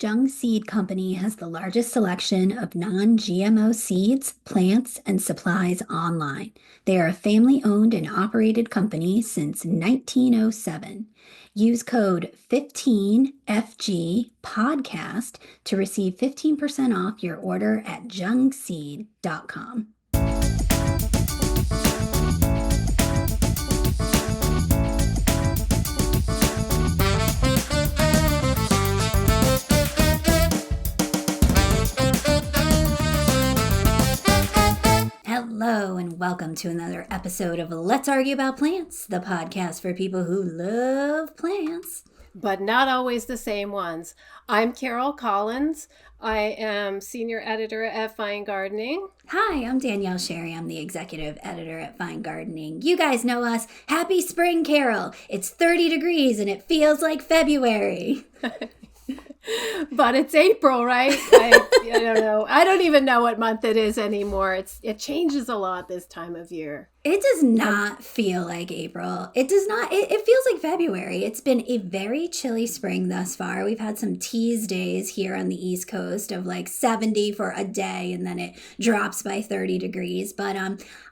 Jung Seed Company has the largest selection of non-GMO seeds, plants, and supplies online. They are a family-owned and operated company since 1907. Use code 15FG podcast to receive 15% off your order at jungseed.com. Hello, and welcome to another episode of Let's Argue About Plants, the podcast for people who love plants. But not always the same ones. I'm Carol Collins. I am senior editor at Fine Gardening. Hi, I'm Danielle Sherry. I'm the executive editor at Fine Gardening. You guys know us. Happy spring, Carol. It's 30 degrees and it feels like February. But it's April, right? I don't know. I don't even know what month it is anymore. It changes a lot this time of year. It does not feel like April. It does not. It feels like February. It's been a very chilly spring thus far. We've had some tease days here on the East Coast of like 70 for a day, and then it drops by 30 degrees. But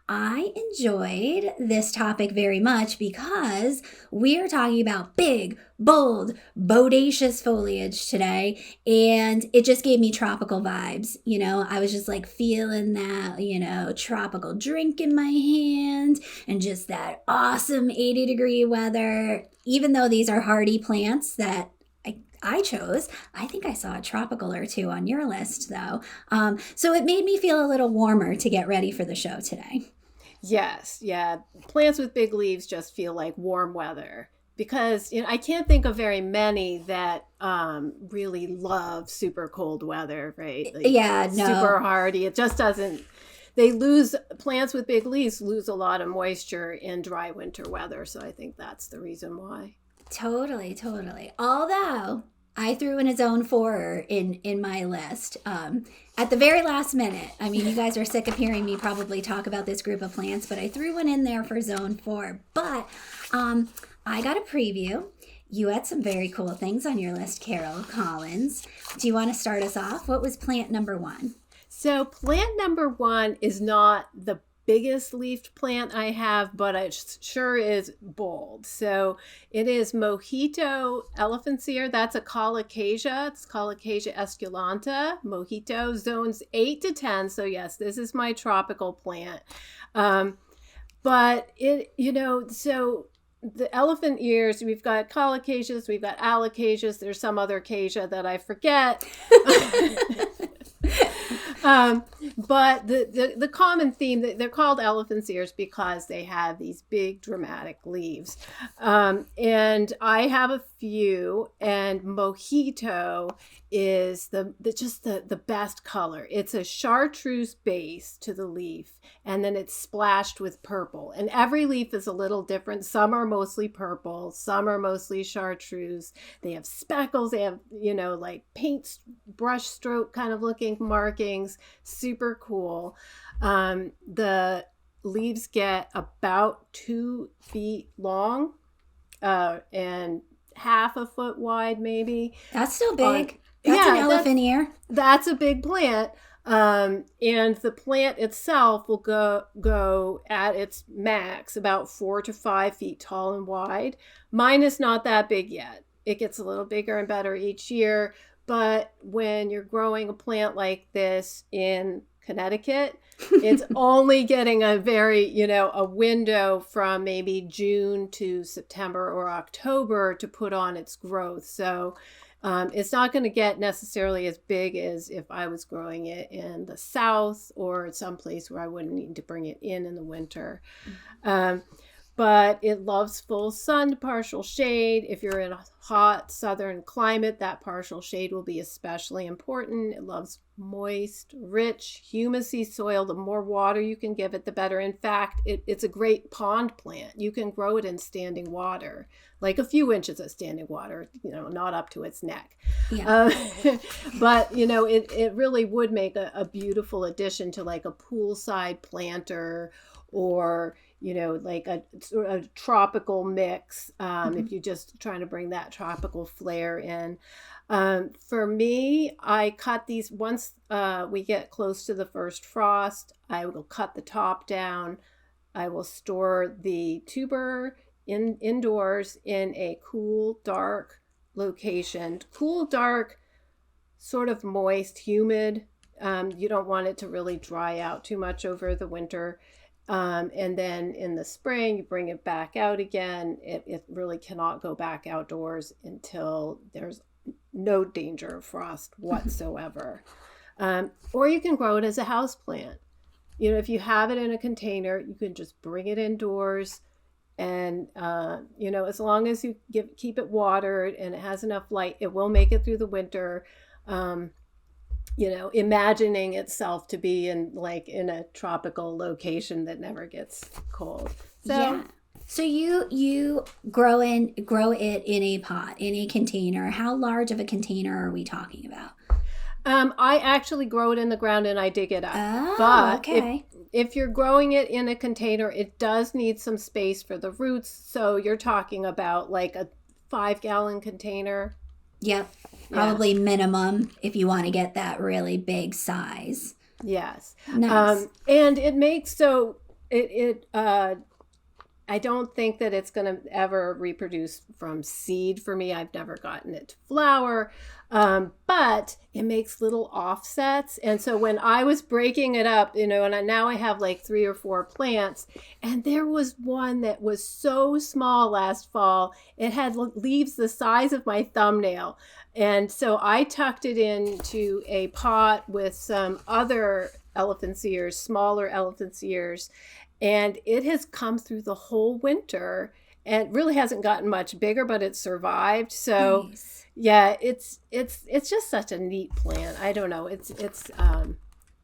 I enjoyed this topic very much because we are talking about big, bold, bodacious foliage today, and it just gave me tropical vibes. You know, I was just like feeling that, tropical drink in my hand and just that awesome 80-degree weather. Even though these are hardy plants that I chose, I think I saw a tropical or two on your list, though. So it made me feel a little warmer to get ready for the show today. Yes, yeah. Plants with big leaves just feel like warm weather because I can't think of very many that really love super cold weather, right? Like, yeah, no. Super hardy. It just doesn't. Plants with big leaves lose a lot of moisture in dry winter weather. So I think that's the reason why. Totally. Although I threw in a zone 4 in my list at the very last minute. I mean, you guys are sick of hearing me probably talk about this group of plants, but I threw one in there for zone 4. But I got a preview. You had some very cool things on your list, Carol Collins. Do you want to start us off? What was plant number 1? So plant number 1 is not the biggest leafed plant I have, but it sure is bold. So it is mojito elephant's ear. That's a colocasia. It's colocasia esculenta. Mojito zones 8 to 10. So yes, this is my tropical plant. But so the elephant ears, we've got colocasias, we've got alocasias. There's some other acacia that I forget. But the common theme, they're called elephant's ears because they have these big dramatic leaves. And I have a few, and mojito is the best color. It's a chartreuse base to the leaf, and then it's splashed with purple. And every leaf is a little different. Some are mostly purple, some are mostly chartreuse. They have speckles, they have, like paint brush stroke kind of looking markings. Super cool. The leaves get about 2 feet long and half a foot wide, maybe. That's still big. That's an elephant ear. That's a big plant. And the plant itself will go at its max about 4 to 5 feet tall and wide. Mine is not that big yet. It gets a little bigger and better each year. But when you're growing a plant like this in Connecticut, it's only getting a a window from maybe June to September or October to put on its growth. So it's not going to get necessarily as big as if I was growing it in the South or someplace where I wouldn't need to bring it in the winter. But it loves full sun, partial shade. If you're in a hot southern climate, that partial shade will be especially important. It loves moist, rich, humusy soil. The more water you can give it, the better. In fact, it's a great pond plant. You can grow it in standing water, like a few inches of standing water, not up to its neck. Yeah. But, it really would make a beautiful addition to like a poolside planter or like a tropical mix, if you're just trying to bring that tropical flair in. For me, I cut these once we get close to the first frost. I will cut the top down. I will store the tuber indoors in a cool, dark location. Cool, dark, sort of moist, humid. You don't want it to really dry out too much over the winter. And then in the spring, you bring it back out again. It really cannot go back outdoors until there's no danger of frost whatsoever. Or you can grow it as a house plant. You know, if you have it in a container, you can just bring it indoors. And, as long as you keep it watered and it has enough light, it will make it through the winter. Imagining itself to be in a tropical location that never gets cold. So yeah. So you grow it in a pot, in a container. How large of a container are we talking about? I actually grow it in the ground and I dig it up. Oh, but okay. If you're growing it in a container, it does need some space for the roots. So you're talking about like a 5-gallon container. Yep. Probably minimum if you want to get that really big size. Yes. Nice. And it makes I don't think that it's going to ever reproduce from seed for me. I've never gotten it to flower, but it makes little offsets. And so when I was breaking it up, and now I have like 3 or 4 plants, and there was one that was so small last fall. It had leaves the size of my thumbnail. And so I tucked it into a pot with some other elephant's ears, smaller elephant's ears. And it has come through the whole winter and really hasn't gotten much bigger, but it survived. So nice. Yeah, it's just such a neat plant. I don't know. It's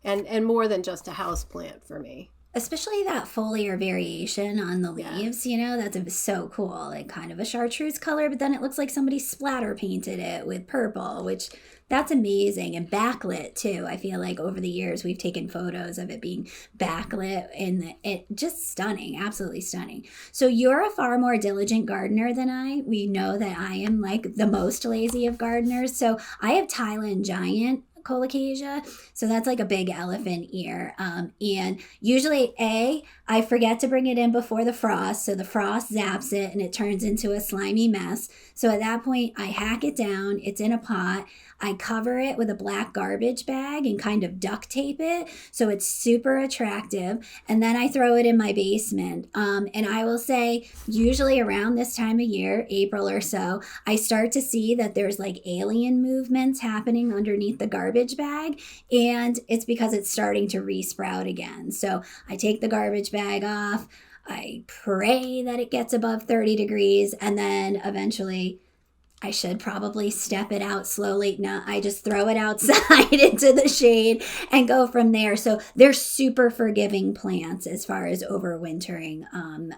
and more than just a house plant for me. Especially that foliar variation on the leaves, that's so cool. Like kind of a chartreuse color, but then it looks like somebody splatter painted it with purple, which that's amazing. And backlit too. I feel like over the years we've taken photos of it being backlit and it just stunning, absolutely stunning. So you're a far more diligent gardener than I. We know that I am like the most lazy of gardeners. So I have Thailand giant colocasia, so that's like a big elephant ear, and usually I forget to bring it in before the frost, so the frost zaps it and it turns into a slimy mess. So at that point I hack it down, it's in a pot, I cover it with a black garbage bag and kind of duct tape it so it's super attractive, and then I throw it in my basement. And I will say usually around this time of year, April or so, I start to see that there's like alien movements happening underneath the garbage bag, and it's because it's starting to resprout again. So I take the garbage bag off, I pray that it gets above 30 degrees, and then eventually I should probably step it out slowly. No, I just throw it outside into the shade and go from there. So they're super forgiving plants as far as overwintering,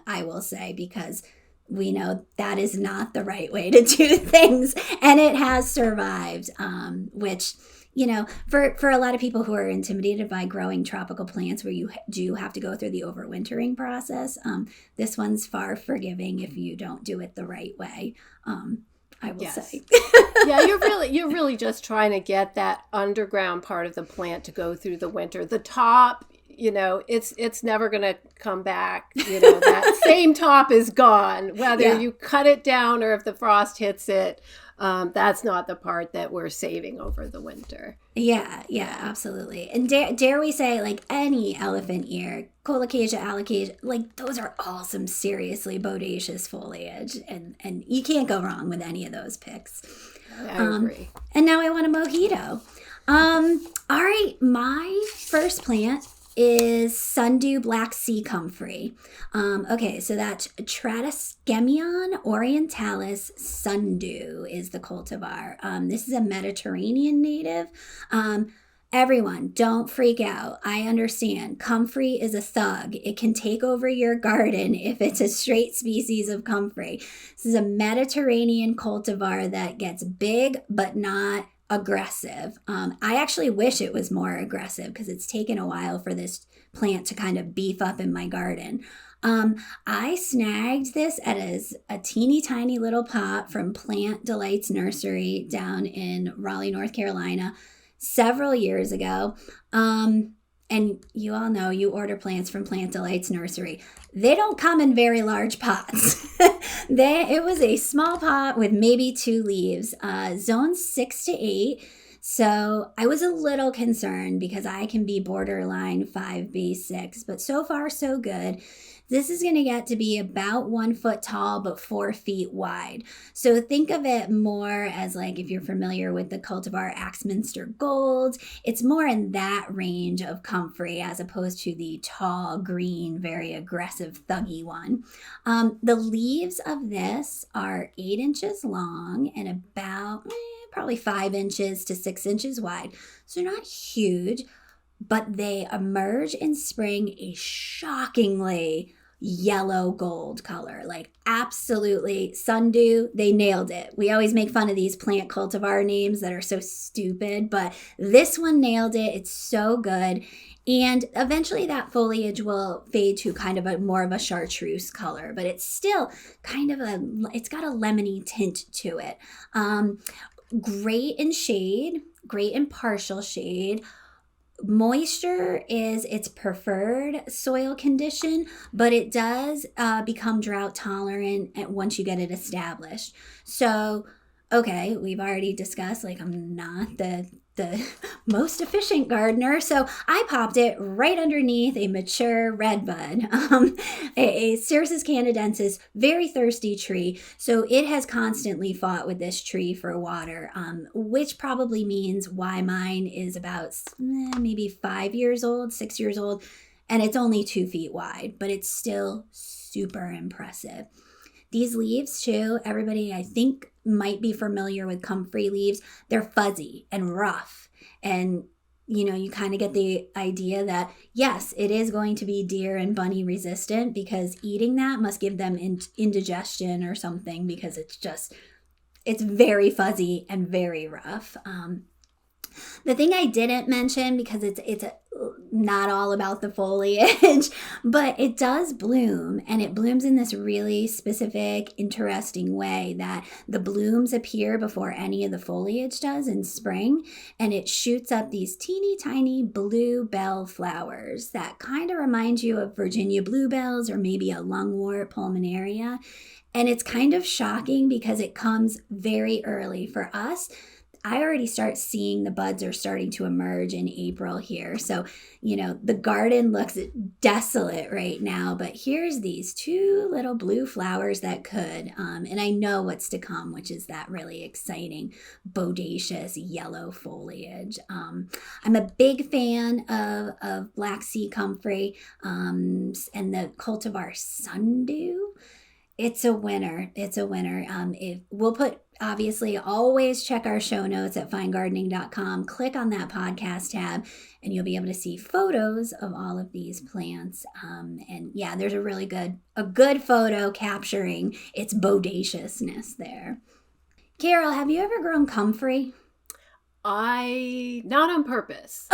I will say, because we know that is not the right way to do things. And it has survived, which, for a lot of people who are intimidated by growing tropical plants where you do have to go through the overwintering process, this one's far forgiving if you don't do it the right way. I will say. Yeah, you're really just trying to get that underground part of the plant to go through the winter. The top, it's never going to come back. That same top is gone, whether you cut it down or if the frost hits it. That's not the part that we're saving over the winter. Yeah, absolutely. And dare we say, like any elephant ear, colocasia, alocasia, like those are all some seriously bodacious foliage, and you can't go wrong with any of those picks. I agree. And now I want a mojito. All right, my first plant is sundew black sea comfrey. Okay, so that's Tradescemion orientalis sundew is the cultivar. This is a Mediterranean native. Everyone, don't freak out. I understand. Comfrey is a thug. It can take over your garden if it's a straight species of comfrey. This is a Mediterranean cultivar that gets big but not aggressive. I actually wish it was more aggressive because it's taken a while for this plant to kind of beef up in my garden. I snagged this at a teeny tiny little pot from Plant Delights Nursery down in Raleigh, North Carolina, several years ago. And you all know you order plants from Plant Delights Nursery. They don't come in very large pots. It was a small pot with maybe 2 leaves, zone 6 to 8. So I was a little concerned because I can be borderline 5B6, but so far so good. This is going to get to be about 1 foot tall, but 4 feet wide. So think of it more as like, if you're familiar with the cultivar Axminster Gold, it's more in that range of comfrey as opposed to the tall, green, very aggressive, thuggy one. The leaves of this are 8 inches long and about probably 5 inches to 6 inches wide. So they're not huge, but they emerge in spring a shockingly yellow gold color, like absolutely sundew. They nailed it. We always make fun of these plant cultivar names that are so stupid, but this one nailed it. It's so good. And eventually that foliage will fade to kind of a more of a chartreuse color, but it's still kind of it's got a lemony tint to it. Great in shade, great in partial shade. Moisture is its preferred soil condition, but it does become drought tolerant once you get it established. So, okay, we've already discussed, like, I'm not the most efficient gardener, so I popped it right underneath a mature redbud, a Cercis canadensis, very thirsty tree. So it has constantly fought with this tree for water, which probably means why mine is about maybe 5 years old, 6 years old, and it's only 2 feet wide, but it's still super impressive. These leaves too, everybody I think might be familiar with comfrey leaves. They're fuzzy and rough. And, you kind of get the idea that, yes, it is going to be deer and bunny resistant because eating that must give them indigestion or something because it's very fuzzy and very rough. The thing I didn't mention, because it's not all about the foliage, but it does bloom, and it blooms in this really specific, interesting way that the blooms appear before any of the foliage does in spring, and it shoots up these teeny tiny blue bell flowers that kind of remind you of Virginia bluebells or maybe a lungwort pulmonaria. And it's kind of shocking because it comes very early for us. I already start seeing the buds are starting to emerge in April here. So, the garden looks desolate right now, but here's these 2 little blue flowers that could. And I know what's to come, which is that really exciting, bodacious yellow foliage. I'm a big fan of Black Sea Comfrey and the cultivar Sundew. It's a winner. It's a winner. If we'll put, obviously, always check our show notes at finegardening.com. Click on that podcast tab, and you'll be able to see photos of all of these plants. And yeah, there's a good photo capturing its bodaciousness there. Carol, have you ever grown comfrey? Not on purpose.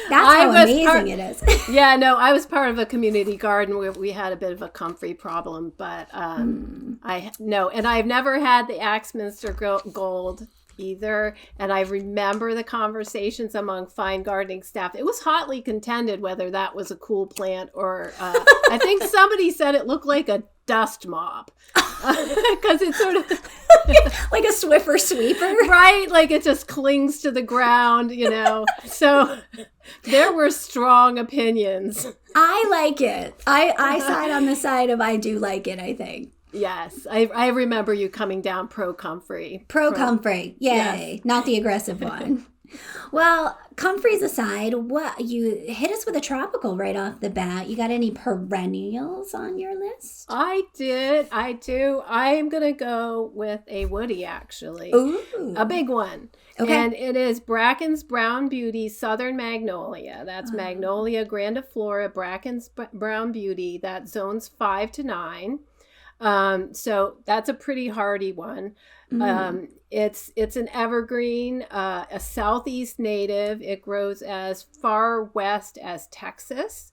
That's how amazing it is. Yeah, no, I was part of a community garden where we had a bit of a comfrey problem, but and I've never had the Axminster Gold either. And I remember the conversations among fine gardening staff. It was hotly contended whether that was a cool plant or I think somebody said it looked like a dust mop because it's sort of like a Swiffer sweeper, right? Like it just clings to the ground, So there were strong opinions. I like it. I side on the side of I do like it, I think. Yes, I remember you coming down pro comfrey. Pro comfrey, yay! Yes. Not the aggressive one. Well, comfreys aside, what you hit us with a tropical right off the bat. You got any perennials on your list? I do. I'm gonna go with a woody, actually. Ooh. A big one. Okay. And it is Bracken's Brown Beauty Southern Magnolia. That's Magnolia grandiflora, Bracken's Brown Beauty. That zones 5 to 9. So that's a pretty hardy one. It's an evergreen, a southeast native. It grows as far west as Texas.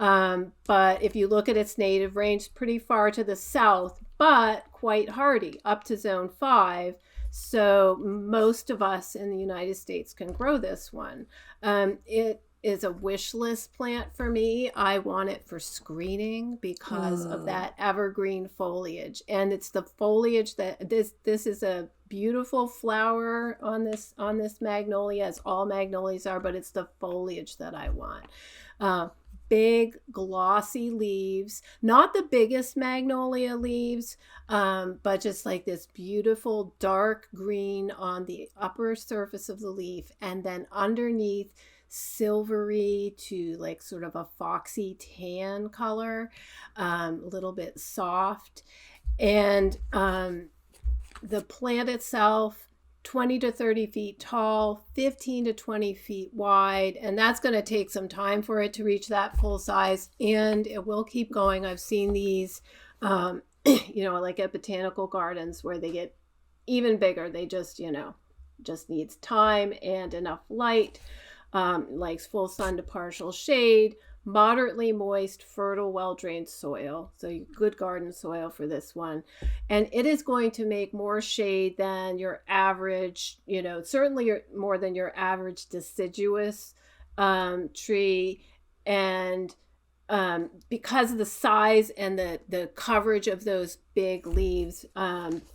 But if you look at its native range, pretty far to the south, but quite hardy, up to zone 5. So most of us in the United States can grow this one. It is a wish list plant for me. I want it for screening because of that evergreen foliage. And it's the foliage that this is a beautiful flower on this magnolia, as all magnolias are, but it's the foliage that I want. Big glossy leaves, not the biggest magnolia leaves, but just like this beautiful dark green on the upper surface of the leaf, and then underneath silvery to like sort of a foxy tan color, a little bit soft. And the plant itself, 20 to 30 feet tall, 15 to 20 feet wide, and that's going to take some time for it to reach that full size, and it will keep going. I've seen these, like at botanical gardens where they get even bigger. They just needs time and enough light, likes full sun to partial shade, moderately moist, fertile, well-drained soil. So good garden soil for this one. And it is going to make more shade than your average, certainly more than your average deciduous tree. And because of the size and the coverage of those big leaves,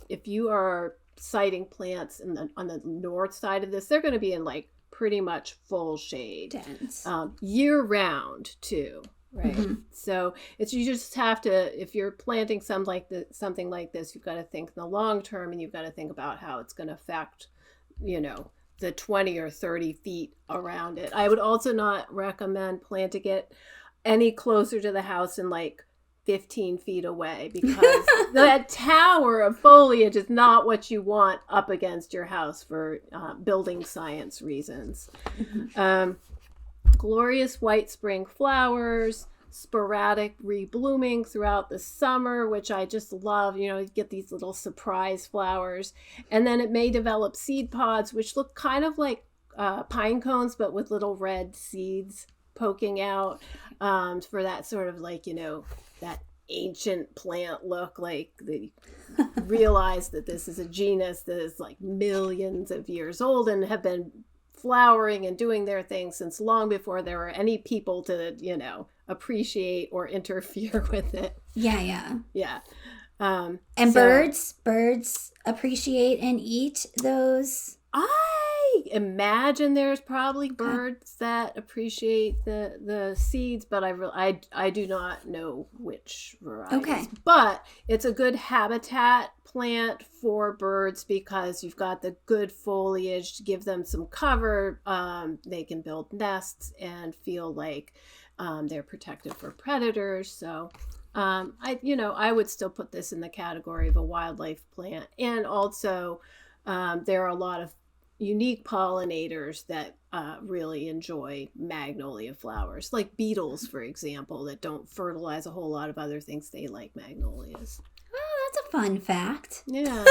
if you are siting plants on the north side of this, they're going to be in like pretty much full shade, year round too, right? Mm-hmm. So you just have to, if you're planting something like this, you've got to think in the long term, and you've got to think about how it's going to affect, the 20 or 30 feet around it. I would also not recommend planting it any closer to the house than like 15 feet away, because that tower of foliage is not what you want up against your house for building science reasons. Mm-hmm. Glorious white spring flowers, sporadic reblooming throughout the summer, which I just love. You get these little surprise flowers, and then it may develop seed pods, which look kind of like pine cones, but with little red seeds poking out, for that sort of like, that ancient plant look, like they realize that this is a genus that is like millions of years old and have been flowering and doing their thing since long before there were any people to, appreciate or interfere with it. Yeah. And birds appreciate and eat those. I imagine there's probably birds that appreciate the seeds, but I do not know which varieties. Okay. But it's a good habitat plant for birds because you've got the good foliage to give them some cover. They can build nests and feel like they're protected for predators. So I would still put this in the category of a wildlife plant. And also there are a lot of unique pollinators that really enjoy magnolia flowers, like beetles, for example, that don't fertilize a whole lot of other things. They like magnolias. Oh, that's a fun fact. Yeah.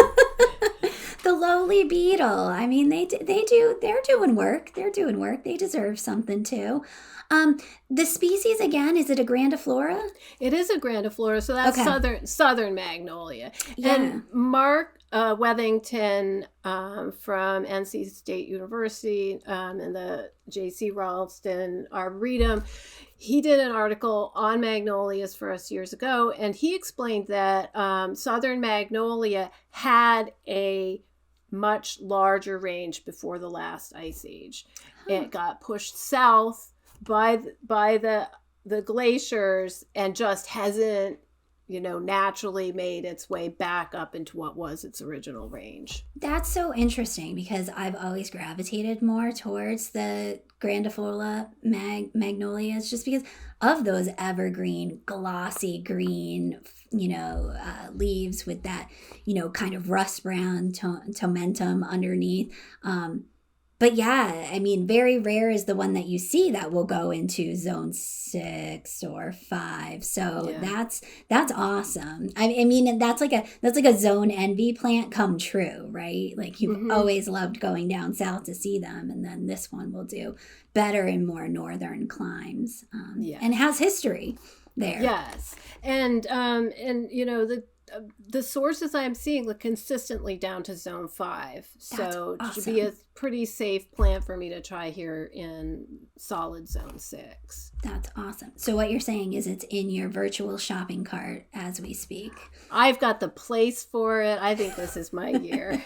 The lowly beetle. I mean, they're doing work. They deserve something too. The species again, is it a grandiflora? It is a grandiflora, so that's okay. Southern magnolia. Yeah. And Mark Wethington from NC State University and the J.C. Ralston Arboretum, he did an article on magnolias for us years ago, and he explained that Southern magnolia had a much larger range before the last ice age. It got pushed south by the glaciers and just hasn't naturally made its way back up into what was its original range. That's so interesting because I've always gravitated more towards the grandiflora magnolias just because of those evergreen, glossy green, leaves with that, kind of rust brown tomentum underneath. But yeah, I mean, very rare is the one that you see that will go into zone 6 or 5. So Yeah. that's awesome. I mean, that's like a zone envy plant come true, right? Like you've Mm-hmm. always loved going down south to see them, and then this one will do better in more northern climes, and has Yes. history there. Yes, and the sources I'm seeing look consistently down to zone 5, That's so it should be a awesome. pretty safe plant for me to try here in solid zone 6. That's awesome. So what you're saying is it's in your virtual shopping cart as we speak. I've got the place for it. I think this is my year.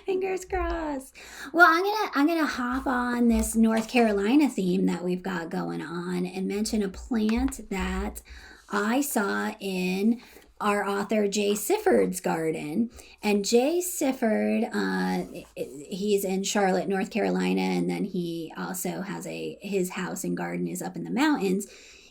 Fingers crossed. Well, I'm gonna hop on this North Carolina theme that we've got going on and mention a plant that I saw in our author Jay Sifford's garden. And Jay Sifford, he's in Charlotte, North Carolina, and then he also has his house and garden is up in the mountains.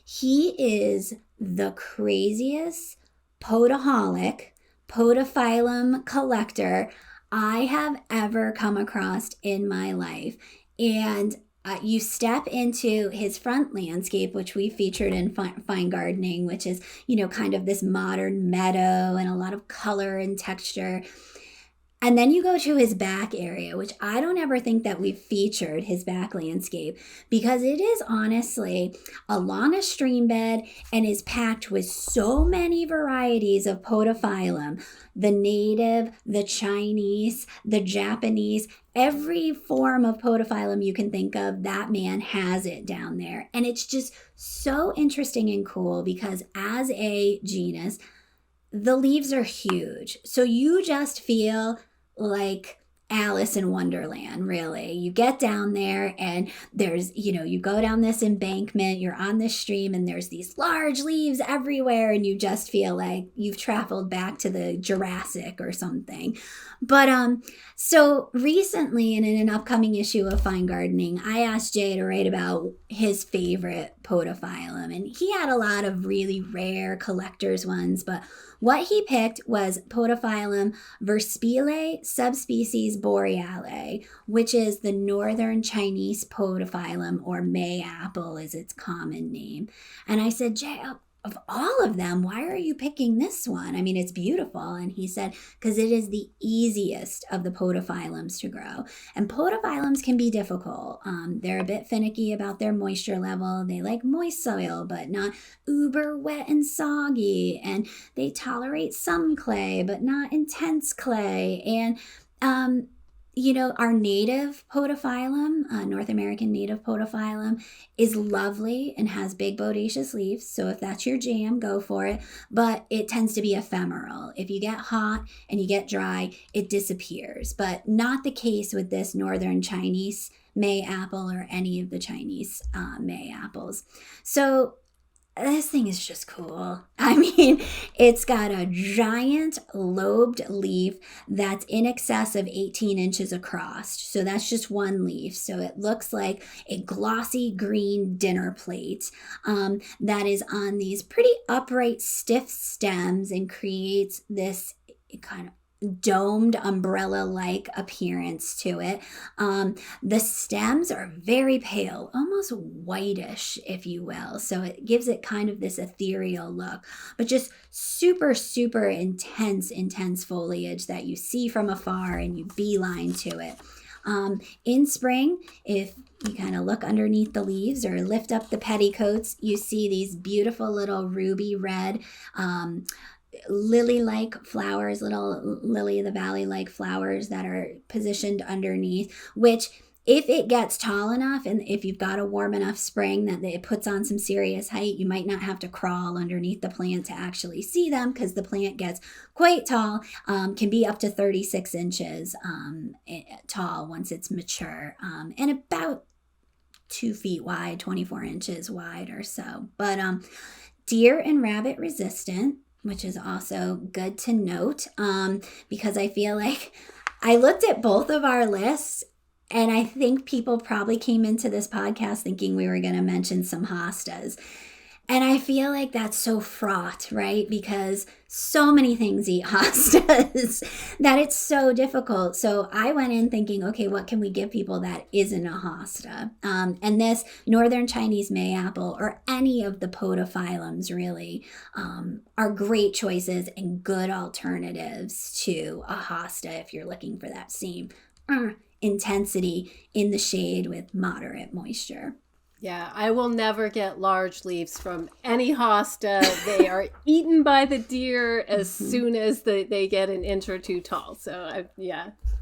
He is the craziest podaholic, podophyllum collector I have ever come across in my life. And you step into his front landscape, which we featured in Fine Gardening, which is, kind of this modern meadow and a lot of color and texture. And then you go to his back area, which I don't ever think that we've featured his back landscape because it is honestly along a stream bed and is packed with so many varieties of podophyllum. The native, the Chinese, the Japanese, every form of podophyllum you can think of, that man has it down there. And it's just so interesting and cool because as a genus, the leaves are huge. So you just feel like Alice in Wonderland, really. You get down there and there's, you go down this embankment, you're on this stream, and there's these large leaves everywhere, and you just feel like you've traveled back to the Jurassic or something. But so recently in an upcoming issue of Fine Gardening, I asked Jay to write about his favorite podophyllum, and he had a lot of really rare collector's ones, but what he picked was Podophyllum verspile subspecies boreale, which is the northern Chinese podophyllum, or mayapple is its common name. And I said, Jay, of all of them, why are you picking this one? I mean, it's beautiful. And he said, because it is the easiest of the podophyllums to grow. And podophyllums can be difficult. They're a bit finicky about their moisture level. They like moist soil, but not uber wet and soggy. And they tolerate some clay, but not intense clay. And our native podophyllum, North American native podophyllum, is lovely and has big bodacious leaves. So if that's your jam, go for it. But it tends to be ephemeral. If you get hot and you get dry, it disappears. But not the case with this northern Chinese mayapple or any of the Chinese mayapples. So this thing is just cool. I mean, it's got a giant lobed leaf that's in excess of 18 inches across. So that's just one leaf. So it looks like a glossy green dinner plate that is on these pretty upright, stiff stems and creates this kind of domed umbrella-like appearance to it. The stems are very pale, almost whitish, if you will. So it gives it kind of this ethereal look, but just super, super intense foliage that you see from afar and you beeline to it. In spring, if you kind of look underneath the leaves or lift up the petticoats, you see these beautiful little ruby red lily-like flowers, little lily of the valley-like flowers that are positioned underneath, which if it gets tall enough and if you've got a warm enough spring that it puts on some serious height, you might not have to crawl underneath the plant to actually see them because the plant gets quite tall, can be up to 36 inches tall once it's mature, and about 2 feet wide, 24 inches wide or so. But deer and rabbit resistant, which is also good to note, because I feel like I looked at both of our lists and I think people probably came into this podcast thinking we were going to mention some hostas. And I feel like that's so fraught, right? Because so many things eat hostas that it's so difficult. So I went in thinking, okay, what can we give people that isn't a hosta? And this northern Chinese mayapple or any of the podophyllums really are great choices and good alternatives to a hosta if you're looking for that same intensity in the shade with moderate moisture. Yeah, I will never get large leaves from any hosta. They are eaten by the deer as soon as they get an inch or two tall. So,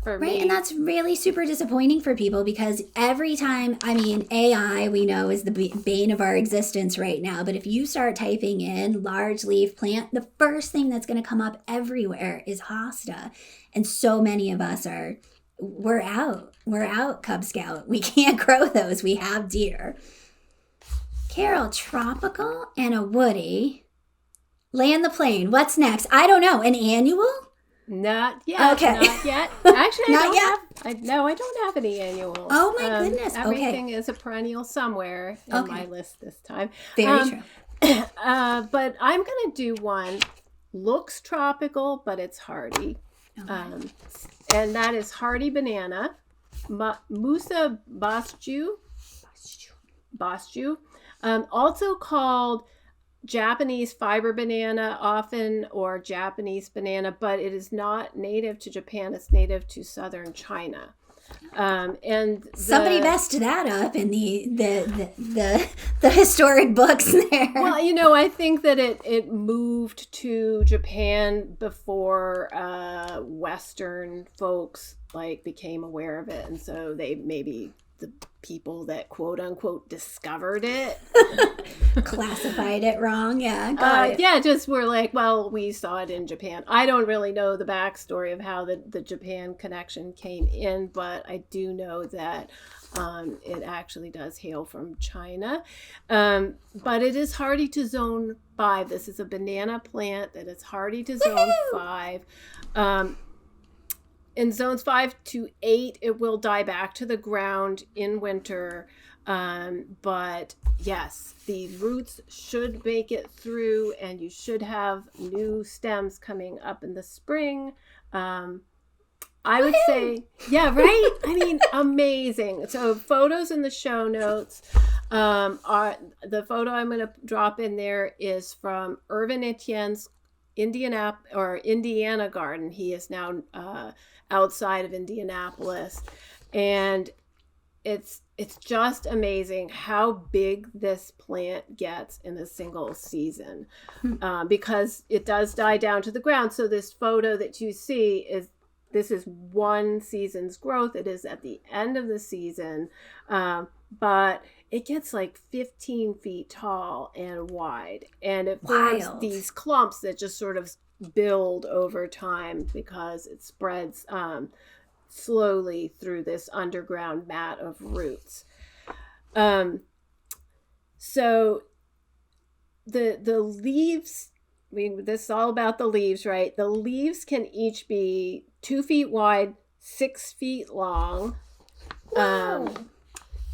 for me. Right, and that's really super disappointing for people because every time, AI we know is the bane of our existence right now. But if you start typing in large leaf plant, the first thing that's going to come up everywhere is hosta. And so many of us we're out, Cub Scout. We can't grow those. We have deer. Carol, tropical and a woody. Land the plane. What's next? I don't know. An annual? Not yet. Okay. Not yet. Actually, I don't have any annuals. Oh my goodness. Everything is a perennial somewhere in my list this time. Very true. But I'm going to do one. Looks tropical, but it's hardy. Okay. And that is hardy banana, Musa bosju, also called Japanese fiber banana often, or Japanese banana, but it is not native to Japan. It's native to southern China. And somebody messed that up in the historic books there. Well, I think that it moved to Japan before Western folks became aware of it, and so they maybe the people that quote unquote discovered it classified it wrong. Yeah, just were like, well, we saw it in Japan. I don't really know the backstory of how the Japan connection came in, but I do know that it actually does hail from China. But it is hardy to zone 5. This is a banana plant that is hardy to zone 5. In zones 5 to 8, it will die back to the ground in winter. But yes, the roots should make it through, and you should have new stems coming up in the spring. I would say, yeah, right? Amazing. So photos in the show notes. The photo I'm going to drop in there is from Irvin Etienne's Indiana garden. He is now outside of Indianapolis, and it's just amazing how big this plant gets in a single season, because it does die down to the ground. So this photo that you see this is one season's growth. It is at the end of the season, but it gets 15 feet tall and wide, and it forms these clumps that just sort of build over time because it spreads slowly through this underground mat of roots. So the leaves, this is all about the leaves, right? The leaves can each be 2 feet wide, 6 feet long. Wow.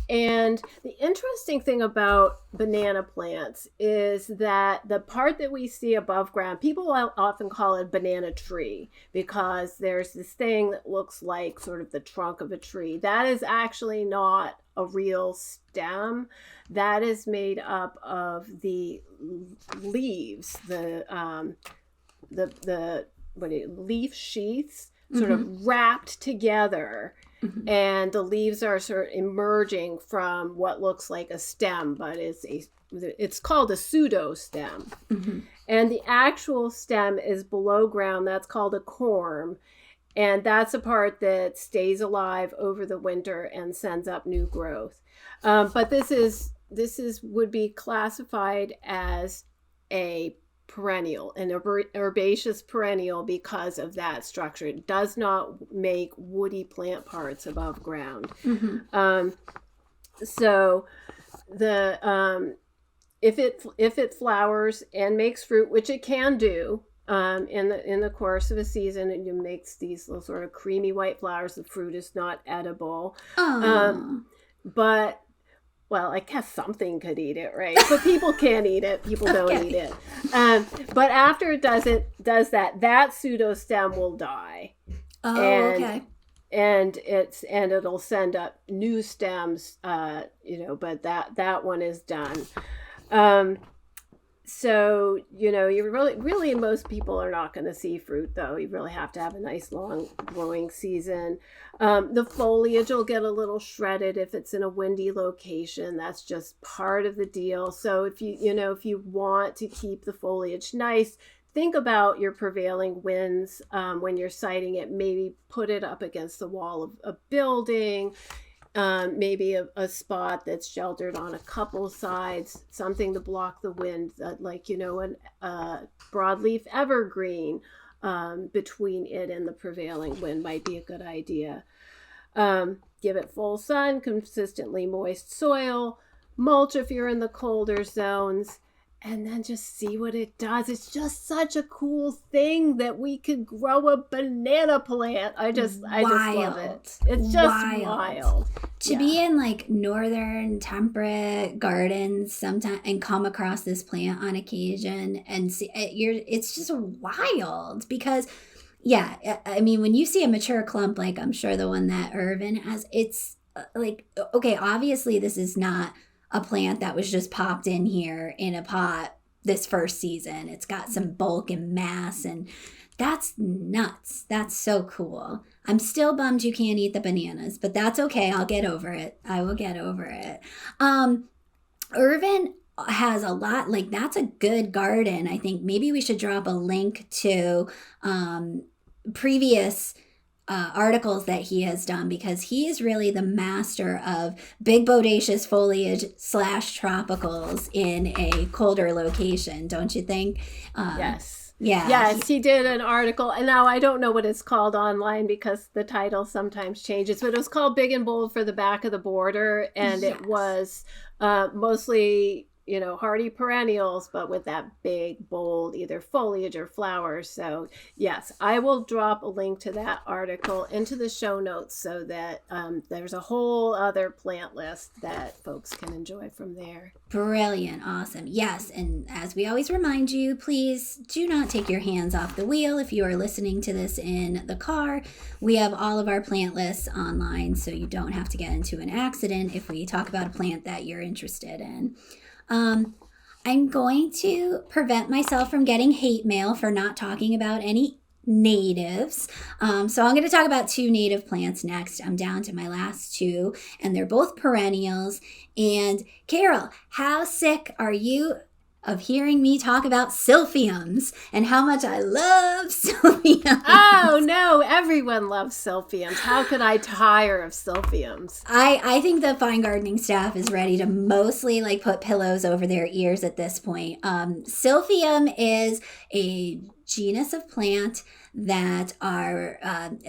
And the interesting thing about banana plants is that the part that we see above ground, people often call it banana tree because there's this thing that looks like sort of the trunk of a tree. That is actually not a real stem. That is made up of the leaves, the leaf sheaths sort of wrapped together. And the leaves are sort of emerging from what looks like a stem, but it's called a pseudo stem. And the actual stem is below ground. That's called a corm. And that's a part that stays alive over the winter and sends up new growth. But this would be classified as a perennial, an herbaceous perennial, because of that structure. It does not make woody plant parts above ground. So the if it flowers and makes fruit, which it can do in the course of a season, and it makes these little sort of creamy white flowers, the fruit is not edible. But well, I guess something could eat it, right? But people can't eat it. People don't eat it. But after it does that, that pseudostem will die. Oh, And okay. and it'll send up new stems, but that one is done. Um, so you really most people are not going to see fruit, though. You really have to have a nice long growing season. The foliage will get a little shredded if it's in a windy location. That's just part of the deal. So if you want to keep the foliage nice, think about your prevailing winds when you're siting it. Maybe put it up against the wall of a building, maybe a spot that's sheltered on a couple sides, something to block the wind, like an broadleaf evergreen between it and the prevailing wind might be a good idea. Give it full sun, consistently moist soil, mulch if you're in the colder zones, and then just see what it does. It's just such a cool thing that we could grow a banana plant. I just love it. It's just wild. To be in like northern temperate gardens sometimes and come across this plant on occasion and see it's just wild because I mean, when you see a mature clump, like I'm sure the one that Irvin has, it's like, okay, obviously this is not a plant that was just popped in here in a pot this first season. It's got some bulk and mass, and that's nuts. That's so cool. I'm still bummed you can't eat the bananas, but that's okay. I'll get over it. I will get over it. Irvin has a lot, like that's a good garden. I think maybe we should drop a link to previous articles that he has done, because he is really the master of big bodacious foliage / tropicals in a colder location, don't you think? Yes. Yeah. Yes, he did an article, and now I don't know what it's called online because the title sometimes changes, but it was called Big and Bold for the Back of the Border, and It was mostly hardy perennials, but with that big, bold, either foliage or flowers. So yes, I will drop a link to that article into the show notes so that there's a whole other plant list that folks can enjoy from there. Brilliant. Awesome. Yes. And as we always remind you, please do not take your hands off the wheel. If you are listening to this in the car, we have all of our plant lists online, so you don't have to get into an accident if we talk about a plant that you're interested in. I'm going to prevent myself from getting hate mail for not talking about any natives. So I'm going to talk about 2 native plants next. I'm down to my last 2, and they're both perennials. And Carol, how sick are you of hearing me talk about silphiums and how much I love silphiums? Oh no, everyone loves silphiums. How could I tire of silphiums? I think the fine gardening staff is ready to mostly like put pillows over their ears at this point. Silphium is a genus of plant that are,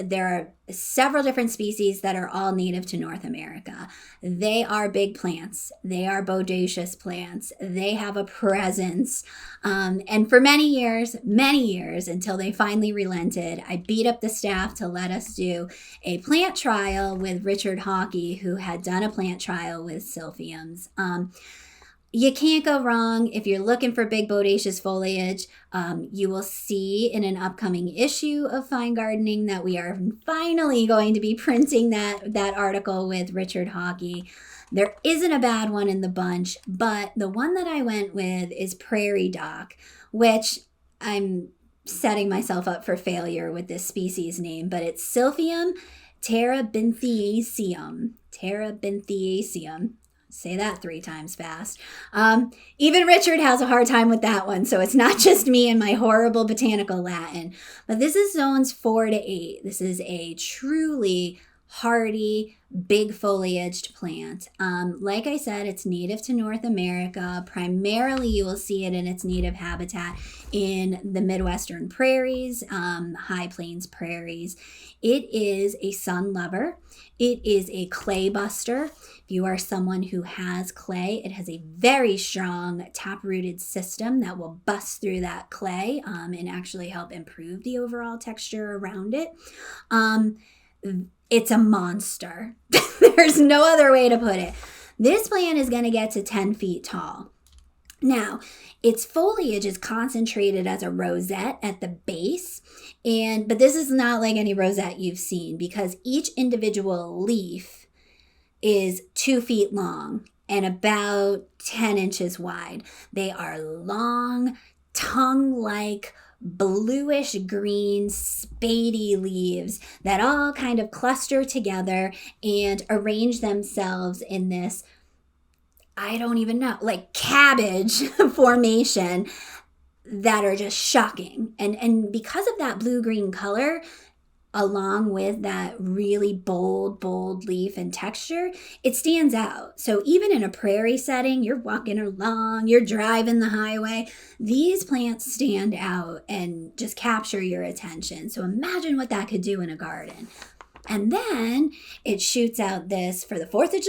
there are several different species that are all native to North America. They are big plants. They are bodacious plants. They have a presence. And for many years, until they finally relented, I beat up the staff to let us do a plant trial with Richard Hockey, who had done a plant trial with silphiums. You can't go wrong if you're looking for big bodacious foliage. You will see in an upcoming issue of Fine Gardening that we are finally going to be printing that article with Richard Hockey. There isn't a bad one in the bunch, but the one that I went with is Prairie Dock, which I'm setting myself up for failure with this species name, but it's Silphium terebinthiaceum. Terebinthiaceum. Say that 3 times fast. Even Richard has a hard time with that one, so it's not just me and my horrible botanical Latin. But this is zones 4 to 8. This is a truly hardy, big foliaged plant. Like I said, it's native to North America. Primarily, you will see it in its native habitat in the Midwestern prairies, high plains prairies. It is a sun lover. It is a clay buster. If you are someone who has clay, it has a very strong tap-rooted system that will bust through that clay and actually help improve the overall texture around it. It's a monster. There's no other way to put it. This plant is going to get to 10 feet tall. Now, its foliage is concentrated as a rosette at the base, but this is not like any rosette you've seen, because each individual leaf is 2 feet long and about 10 inches wide. They are long, tongue-like, bluish green, spadey leaves that all kind of cluster together and arrange themselves in this, I don't even know, like cabbage formation that are just shocking. And because of that blue-green color, along with that really bold leaf and texture, it stands out. So even in a prairie setting, you're walking along, you're driving the highway, these plants stand out and just capture your attention. So imagine what that could do in a garden. And then it shoots out this for the 4th of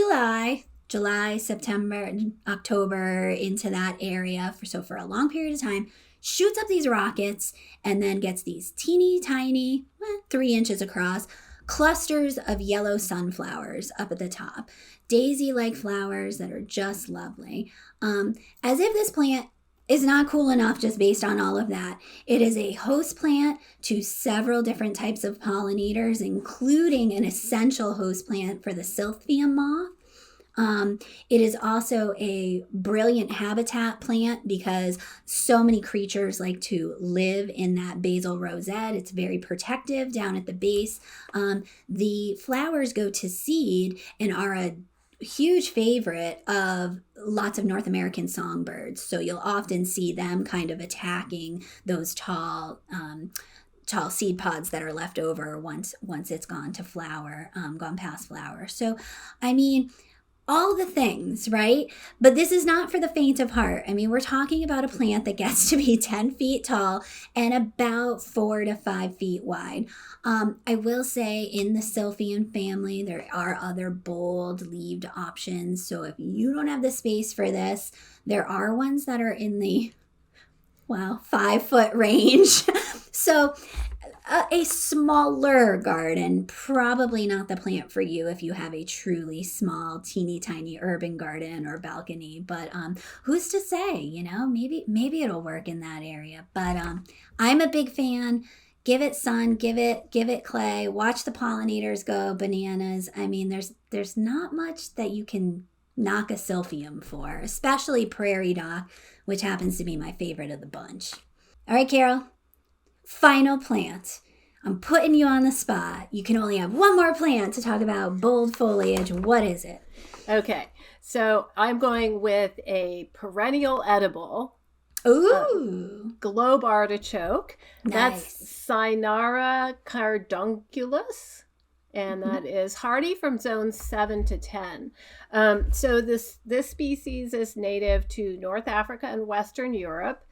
July, September, October, into that area. So for a long period of time, shoots up these rockets and then gets these teeny tiny, 3 inches across, clusters of yellow sunflowers up at the top. Daisy-like flowers that are just lovely. As if this plant is not cool enough just based on all of that. It is a host plant to several different types of pollinators, including an essential host plant for the silphium moth. It is also a brilliant habitat plant because so many creatures like to live in that basal rosette. It's very protective down at the base. The flowers go to seed and are a huge favorite of lots of North American songbirds. So you'll often see them kind of attacking those tall seed pods that are left over once it's gone to flower, gone past flower. So, I mean, all the things, right? But this is not for the faint of heart. I mean, we're talking about a plant that gets to be 10 feet tall and about 4 to 5 feet wide. I will say in the silphium family, there are other bold-leaved options. So if you don't have the space for this, there are ones that are in the, 5-foot range. So a smaller garden, probably not the plant for you if you have a truly small, teeny tiny urban garden or balcony. But who's to say, maybe it'll work in that area. But I'm a big fan. Give it sun, give it clay, watch the pollinators go bananas. I mean, there's not much that you can knock a silphium for, especially prairie dock, which happens to be my favorite of the bunch. All right, Carol. Final plant. I'm putting you on the spot. You can only have one more plant to talk about bold foliage. What is it? Okay, so I'm going with a perennial edible. Ooh. Globe artichoke. Nice. That's Cynara cardunculus. And that is hardy from zones 7 to 10. So this species is native to North Africa and Western Europe,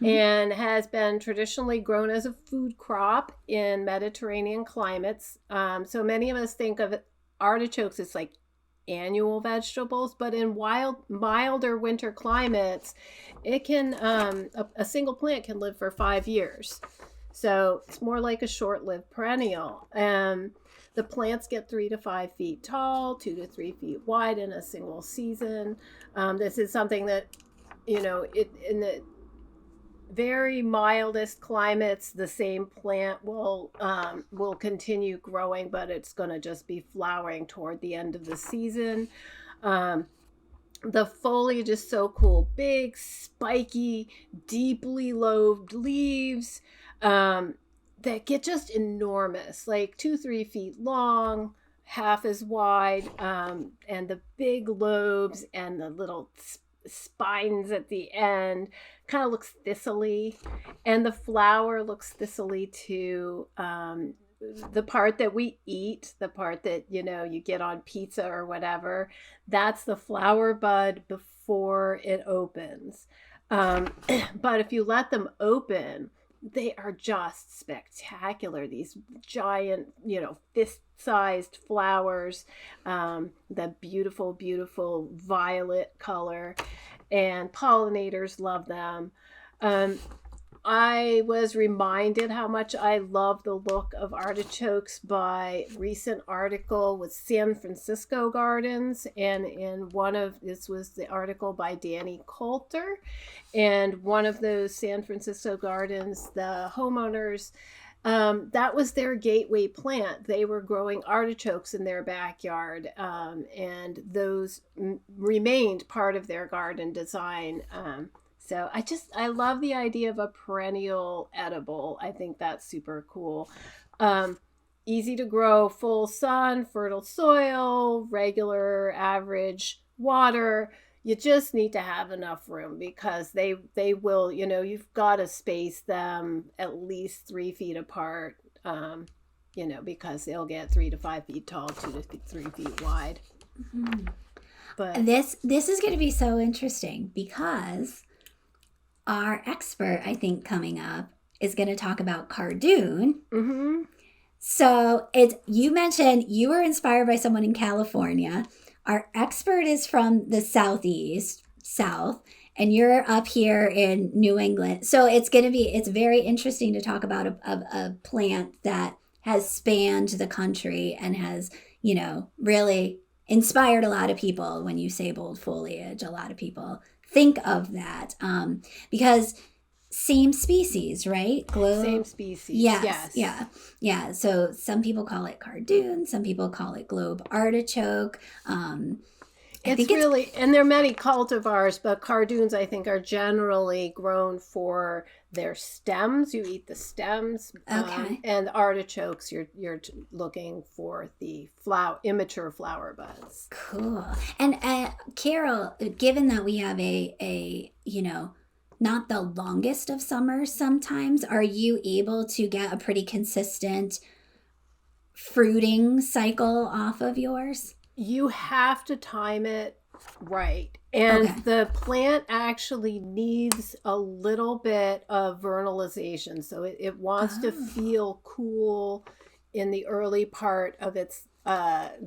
and has been traditionally grown as a food crop in Mediterranean climates. So many of us think of artichokes as like annual vegetables, but in milder winter climates, it can a single plant can live for 5 years. So it's more like a short-lived perennial. The plants get 3 to 5 feet tall, 2 to 3 feet wide in a single season. This is something that, in the very mildest climates, the same plant will continue growing, but it's going to just be flowering toward the end of the season. The foliage is so cool. Big, spiky, deeply lobed leaves. That get just enormous, like 2-3 feet long, half as wide, and the big lobes and the little spines at the end kind of looks thistly, and the flower looks thistly too. The part that we eat, the part that you get on pizza or whatever, that's the flower bud before it opens. But if you let them open, they are just spectacular. These giant, fist-sized flowers, the beautiful, beautiful violet color, and pollinators love them. I was reminded how much I love the look of artichokes by a recent article with San Francisco Gardens. And this was the article by Danny Coulter. And one of those San Francisco Gardens, the homeowners, that was their gateway plant. They were growing artichokes in their backyard, and those remained part of their garden design. So I love the idea of a perennial edible. I think that's super cool. Easy to grow, full sun, fertile soil, regular average water. You just need to have enough room because they will, you've got to space them at least 3 feet apart, because they'll get 3 to 5 feet tall, 2 to 3 feet wide. Mm-hmm. But this is going to be so interesting because our expert, I think, coming up is going to talk about cardoon. Mm-hmm. So you mentioned you were inspired by someone in California. Our expert is from the South, and you're up here in New England. So it's very interesting to talk about a plant that has spanned the country and has, really inspired a lot of people. When you say bold foliage, a lot of people think of that because same species, right? Same species. Yes. Yeah. So some people call it cardoon. Some people call it globe artichoke. And there are many cultivars, but cardoons, I think, are generally grown for their stems. You eat the stems. Okay. And artichokes, you're looking for the immature flower buds. Cool. And Carol, given that we have a not the longest of summers sometimes, are you able to get a pretty consistent fruiting cycle off of yours? You have to time it right. And the plant actually needs a little bit of vernalization. So it wants to feel cool in the early part of its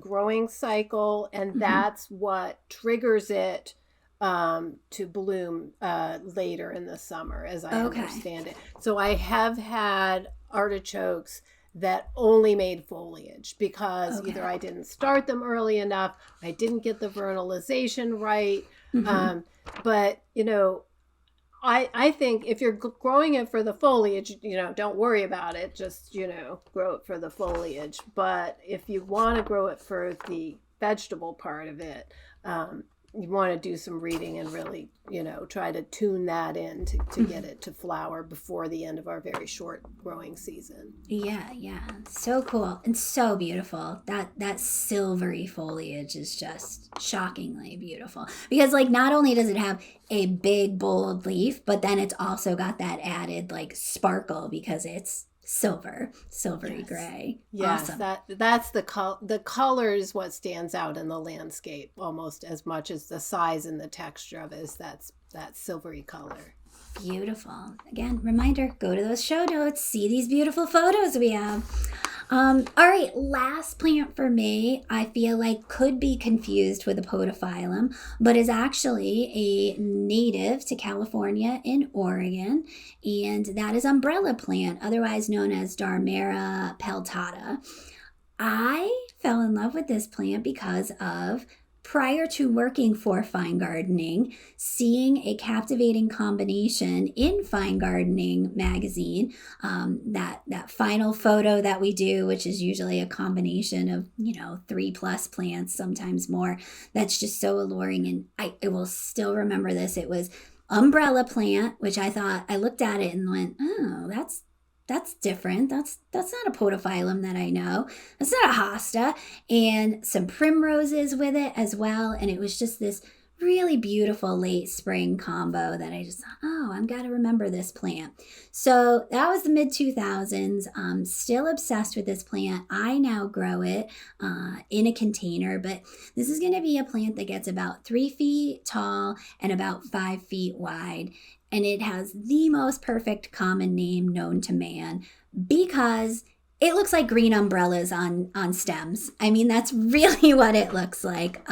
growing cycle. And that's what triggers it to bloom later in the summer, as I understand it. So I have had artichokes that only made foliage because either I didn't start them early enough, I didn't get the vernalization right. But, I think if you're growing it for the foliage, don't worry about it. Just, grow it for the foliage. But if you want to grow it for the vegetable part of it, you want to do some reading and really, try to tune that in to get it to flower before the end of our very short growing season. Yeah. So cool and so beautiful. That silvery foliage is just shockingly beautiful because not only does it have a big bold leaf, but then it's also got that added sparkle because it's silvery gray. Yes, awesome. That's the color is what stands out in the landscape almost as much as the size and the texture of it is that silvery color. Beautiful. Again, reminder, go to those show notes, see these beautiful photos we have. All right, last plant for me, I feel like could be confused with a podophyllum, but is actually a native to California and Oregon, and that is umbrella plant, otherwise known as Darmera peltata. I fell in love with this plant because of, prior to working for Fine Gardening, seeing a captivating combination in Fine Gardening magazine, that final photo that we do, which is usually a combination of 3+ plants, sometimes more, that's just so alluring. And I will still remember this. It was umbrella plant, which I looked at it and went, oh, that's different. That's not a podophyllum that I know. That's not a hosta. And some primroses with it as well. And it was just this really beautiful late spring combo that I just thought, I've got to remember this plant. So that was the mid 2000s. Still obsessed with this plant. I now grow it in a container, but this is going to be a plant that gets about 3 feet tall and about 5 feet wide. And it has the most perfect common name known to man because it looks like green umbrellas on stems. I mean, that's really what it looks like.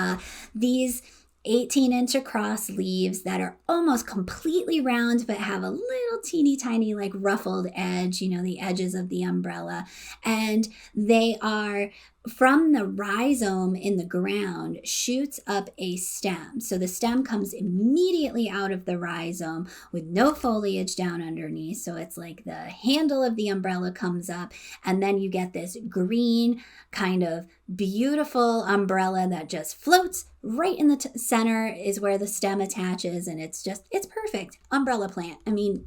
These 18-inch across leaves that are almost completely round but have a little teeny tiny like ruffled edge, the edges of the umbrella. And they are from the rhizome in the ground shoots up a stem. So the stem comes immediately out of the rhizome with no foliage down underneath. So it's like the handle of the umbrella comes up, and then you get this green kind of beautiful umbrella that just floats right in the center is where the stem attaches, and it's perfect umbrella plant. I mean,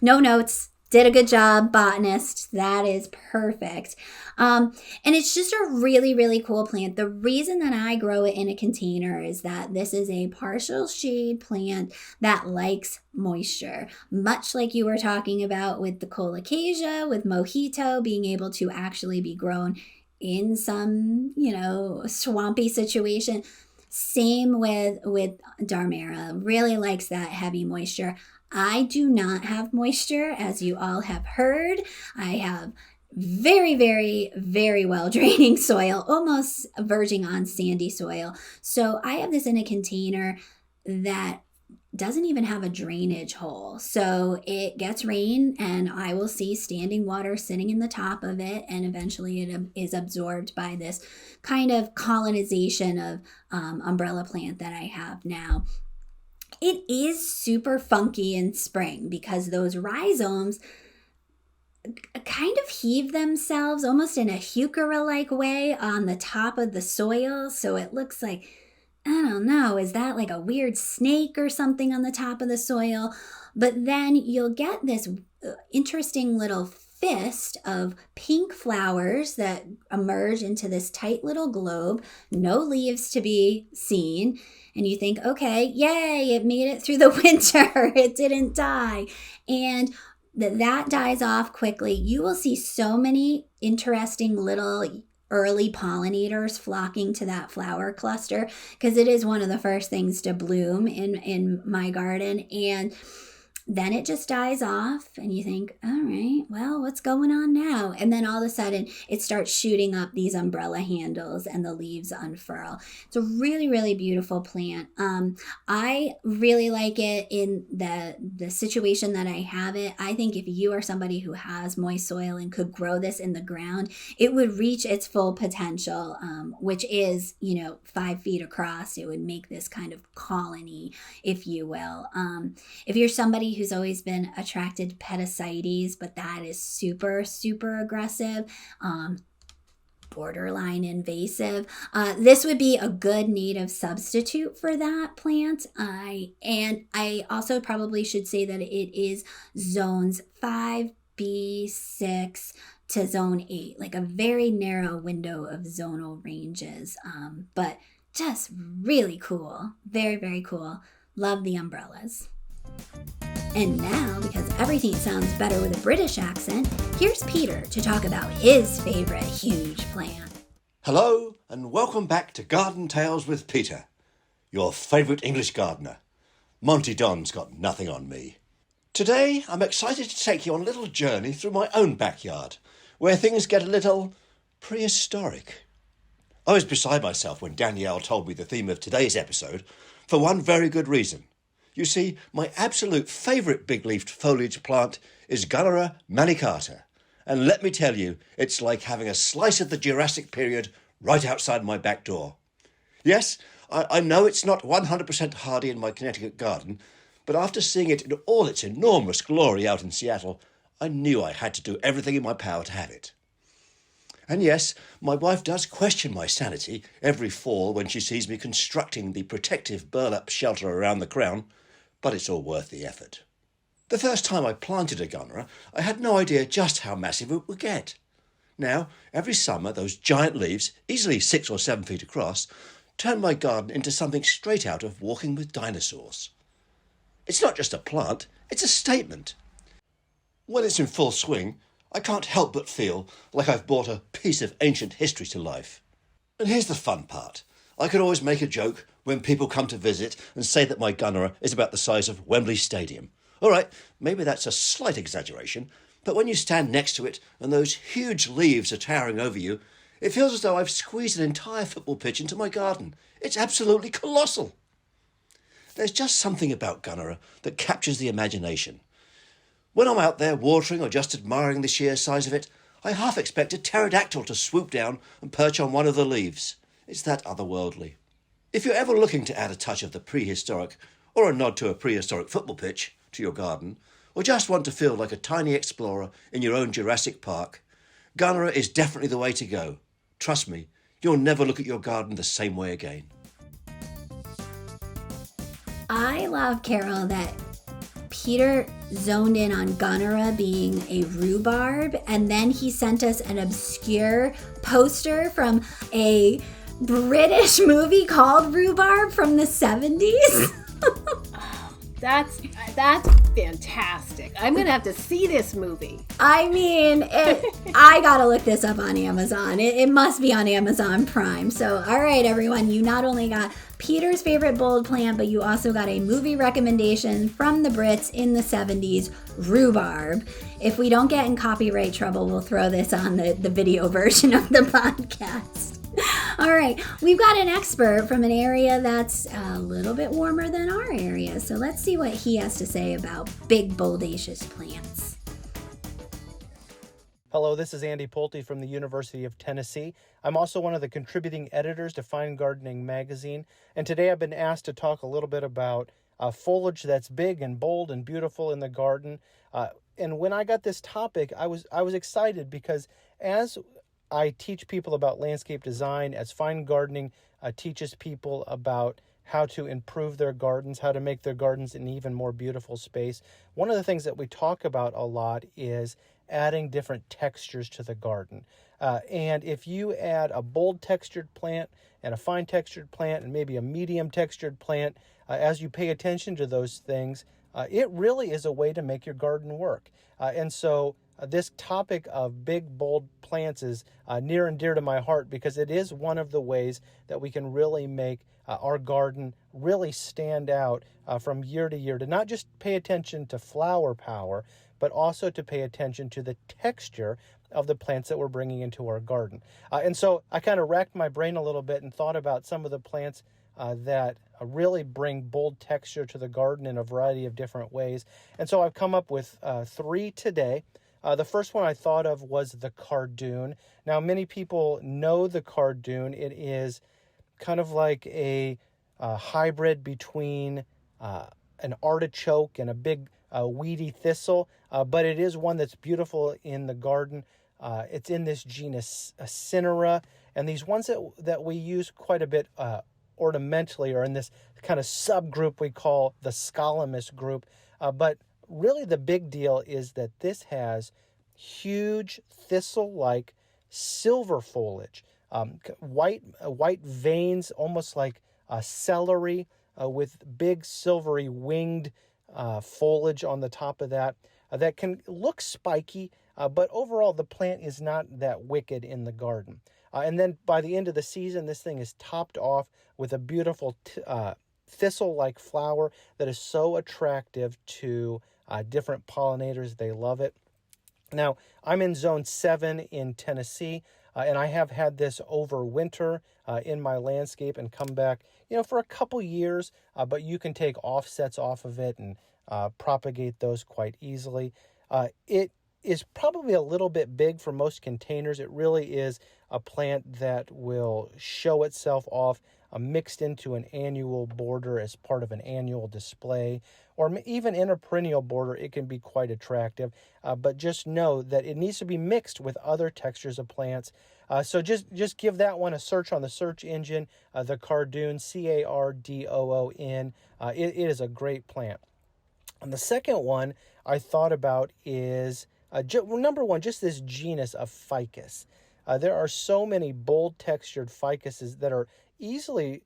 no notes. Did a good job, botanist. That is perfect. And it's just a really, really cool plant. The reason that I grow it in a container is that this is a partial shade plant that likes moisture. Much like you were talking about with the colocasia, with mojito being able to actually be grown in some, swampy situation. Same with Darmera. Really likes that heavy moisture. I do not have moisture, as you all have heard. I have very, very, very well draining soil, almost verging on sandy soil. So I have this in a container that doesn't even have a drainage hole. So it gets rain and I will see standing water sitting in the top of it, and eventually it is absorbed by this kind of colonization of umbrella plant that I have now. It is super funky in spring because those rhizomes kind of heave themselves almost in a heuchera-like way on the top of the soil. So it looks like, I don't know, is that like a weird snake or something on the top of the soil? But then you'll get this interesting little fist of pink flowers that emerge into this tight little globe, no leaves to be seen. And you think, okay, yay, it made it through the winter. It didn't die. And that dies off quickly. You will see so many interesting little early pollinators flocking to that flower cluster because it is one of the first things to bloom in my garden. And then it just dies off and you think, all right, well, what's going on now? And then all of a sudden it starts shooting up these umbrella handles and the leaves unfurl. It's a really, really beautiful plant. I really like it in the situation that I have it. I think if you are somebody who has moist soil and could grow this in the ground, it would reach its full potential, which is, 5 feet across. It would make this kind of colony, if you will. If you're somebody who's always been attracted to petasites, but that is super, super aggressive, borderline invasive. This would be a good native substitute for that plant. I also probably should say that it is zones 5B6 to zone 8, like a very narrow window of zonal ranges, but just really cool. Very, very cool. Love the umbrellas. And now, because everything sounds better with a British accent, here's Peter to talk about his favorite huge plant. Hello, and welcome back to Garden Tales with Peter, your favourite English gardener. Monty Don's got nothing on me. Today, I'm excited to take you on a little journey through my own backyard, where things get a little prehistoric. I was beside myself when Danielle told me the theme of today's episode, for one very good reason. You see, my absolute favourite big-leafed foliage plant is Gunnera manicata. And let me tell you, it's like having a slice of the Jurassic period right outside my back door. Yes, I know it's not 100% hardy in my Connecticut garden, but after seeing it in all its enormous glory out in Seattle, I knew I had to do everything in my power to have it. And yes, my wife does question my sanity every fall when she sees me constructing the protective burlap shelter around the crown, but it's all worth the effort. The first time I planted a Gunnera, I had no idea just how massive it would get. Now, every summer, those giant leaves, easily 6 or 7 feet across, turn my garden into something straight out of Walking with Dinosaurs. It's not just a plant, it's a statement. When it's in full swing, I can't help but feel like I've brought a piece of ancient history to life. And here's the fun part. I could always make a joke when people come to visit and say that my Gunnera is about the size of Wembley Stadium. All right, maybe that's a slight exaggeration, but when you stand next to it and those huge leaves are towering over you, it feels as though I've squeezed an entire football pitch into my garden. It's absolutely colossal. There's just something about Gunnera that captures the imagination. When I'm out there watering or just admiring the sheer size of it, I half expect a pterodactyl to swoop down and perch on one of the leaves. It's that otherworldly. If you're ever looking to add a touch of the prehistoric, or a nod to a prehistoric football pitch, to your garden, or just want to feel like a tiny explorer in your own Jurassic Park, Gunnera is definitely the way to go. Trust me, you'll never look at your garden the same way again. I love, Carol, that Peter zoned in on Gunnera being a rhubarb, and then he sent us an obscure poster from a British movie called Rhubarb from the 70s. That's fantastic. I'm going to have to see this movie. I mean, I got to look this up on Amazon. It must be on Amazon Prime. So, all right, everyone, you not only got Peter's favorite bold plant, but you also got a movie recommendation from the Brits in the 70s, Rhubarb. If we don't get in copyright trouble, we'll throw this on the video version of the podcast. All right, we've got an expert from an area that's a little bit warmer than our area. So let's see what he has to say about big boldaceous plants. Hello, this is Andy Pulte from the University of Tennessee. I'm also one of the contributing editors to Fine Gardening magazine, and today I've been asked to talk a little bit about foliage that's big and bold and beautiful in the garden. And when I got this topic, I was excited because as I teach people about landscape design, as Fine Gardening teaches people about how to improve their gardens, how to make their gardens an even more beautiful space. One of the things that we talk about a lot is adding different textures to the garden. And if you add a bold textured plant and a fine textured plant and maybe a medium textured plant, as you pay attention to those things, it really is a way to make your garden work. And so this topic of big, bold plants is near and dear to my heart because it is one of the ways that we can really make our garden really stand out from year to year, to not just pay attention to flower power, but also to pay attention to the texture of the plants that we're bringing into our garden. And so I kind of racked my brain a little bit and thought about some of the plants that really bring bold texture to the garden in a variety of different ways. And so I've come up with 3 today. The first one I thought of was the cardoon. Now, many people know the cardoon. It is kind of like a hybrid between an artichoke and a big weedy thistle, but it is one that's beautiful in the garden. It's in this genus Cinera, and these ones that we use quite a bit ornamentally are in this kind of subgroup we call the Scalamus group. But really the big deal is that this has huge thistle-like silver foliage, white veins, almost like celery, with big silvery winged foliage on the top of that can look spiky, but overall the plant is not that wicked in the garden. And then by the end of the season, this thing is topped off with a beautiful thistle-like flower that is so attractive to different pollinators. They love it. Now, I'm in zone 7 in Tennessee, and I have had this over winter in my landscape and come back, for a couple years, but you can take offsets off of it and propagate those quite easily. It is probably a little bit big for most containers. It really is a plant that will show itself off mixed into an annual border as part of an annual display, or even in a perennial border. It can be quite attractive, but just know that it needs to be mixed with other textures of plants. So just give that one a search on the search engine, the cardoon, Cardoon. It is a great plant. And the second one I thought about is, number one, just this genus of ficus. There are so many bold textured ficuses that are easily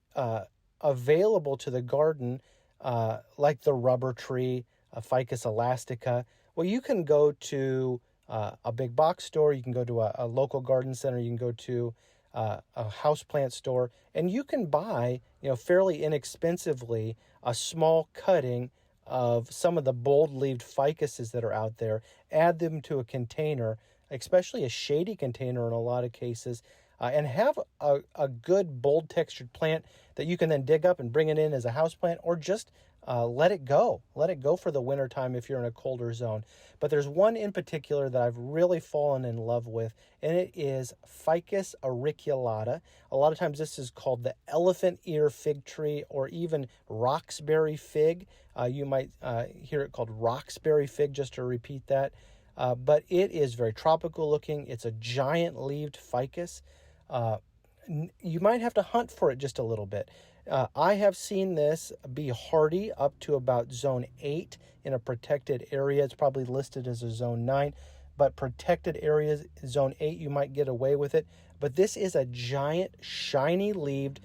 available to the garden, like the rubber tree, Ficus elastica. Well, you can go to a big box store, you can go to a local garden center, you can go to a houseplant store, and you can buy, fairly inexpensively, a small cutting of some of the bold-leaved ficuses that are out there, add them to a container, especially a shady container in a lot of cases, and have a good bold textured plant that you can then dig up and bring it in as a house plant, or just let it go. Let it go for the winter time if you're in a colder zone. But there's one in particular that I've really fallen in love with, and it is Ficus auriculata. A lot of times this is called the elephant ear fig tree, or even roxbury fig. You might hear it called roxbury fig, just to repeat that. But it is very tropical looking. It's a giant leaved ficus. You might have to hunt for it just a little bit. I have seen this be hardy up to about zone 8 in a protected area. It's probably listed as a zone 9, but protected areas, zone 8, you might get away with it. But this is a giant, shiny leaved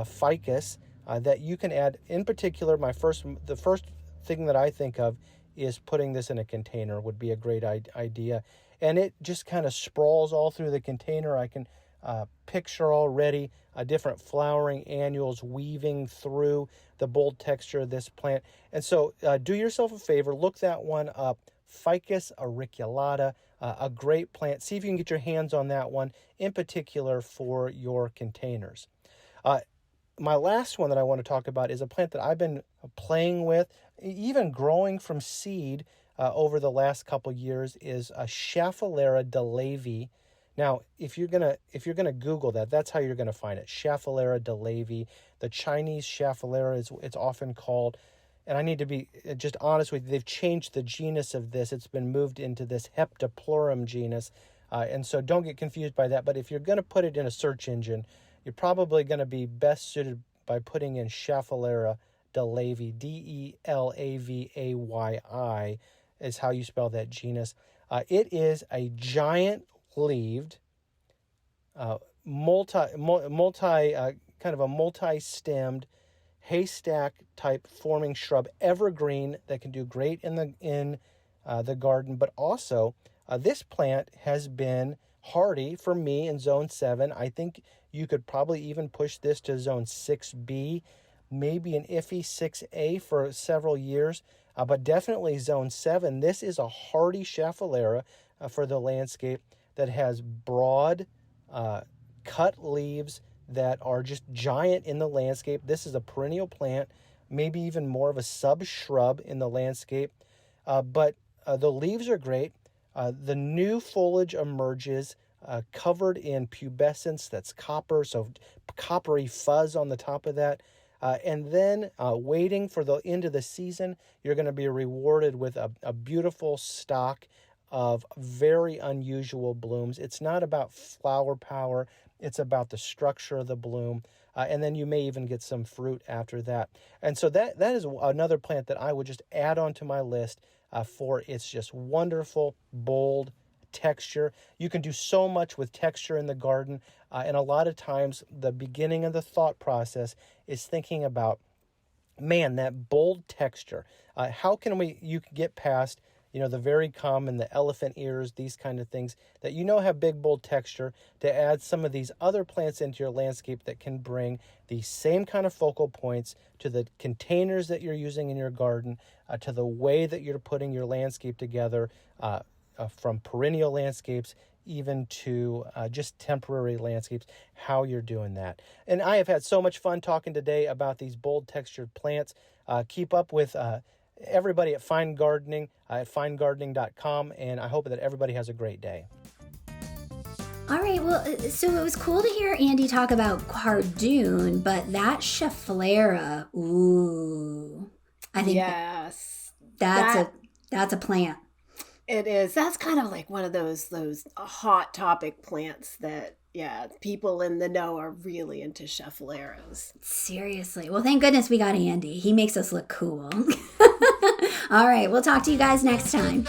ficus that you can add. In particular, the first thing that I think of is putting this in a container would be a great idea. And it just kind of sprawls all through the container. I can picture already different flowering annuals weaving through the bold texture of this plant. And so do yourself a favor, look that one up, Ficus auriculata, a great plant. See if you can get your hands on that one, in particular for your containers. My last one that I want to talk about is a plant that I've been playing with, even growing from seed over the last couple years, is a Schaefflera de Levi. Now, if you're gonna Google that, that's how you're gonna find it. Schaefflera de Levi, the Chinese Schaefflera it's often called. And I need to be just honest with you, they've changed the genus of this. It's been moved into this Heptaplorum genus, and so don't get confused by that. But if you're gonna put it in a search engine, you're probably gonna be best suited by putting in Schaefflera de Levi, Delavyi is how you spell that genus. It is a giant leaved, kind of a multi-stemmed haystack type forming shrub, evergreen, that can do great in the garden. But also, this plant has been hardy for me in zone 7. I think you could probably even push this to zone 6B, maybe an iffy 6A for several years, but definitely zone 7. This is a hardy Schaefflera for the landscape that has broad, cut leaves that are just giant in the landscape. This is a perennial plant, maybe even more of a sub-shrub in the landscape, but the leaves are great. The new foliage emerges covered in pubescence that's copper, so coppery fuzz on the top of that. And then waiting for the end of the season, you're going to be rewarded with a beautiful stock of very unusual blooms. It's not about flower power, it's about the structure of the bloom. And then you may even get some fruit after that. And so that is another plant that I would just add onto my list for its just wonderful, bold texture. You can do so much with texture in the garden. And a lot of times the beginning of the thought process is thinking about, man, that bold texture. How can you can get past the very common, the elephant ears, these kind of things that have big, bold texture, to add some of these other plants into your landscape that can bring the same kind of focal points to the containers that you're using in your garden, to the way that you're putting your landscape together, from perennial landscapes even to just temporary landscapes, how you're doing that. And I have had so much fun talking today about these bold textured plants. Keep up with everybody at Fine Gardening at finegardening.com, and I hope that everybody has a great day. All right, well, so it was cool to hear Andy talk about cardoon, but that Schaefflera, ooh, I think yes, that's a plant. It is. That's kind of like one of those hot topic plants that, people in the know are really into Schaeffleras. Seriously. Well, thank goodness we got Andy. He makes us look cool. All right, we'll talk to you guys next time.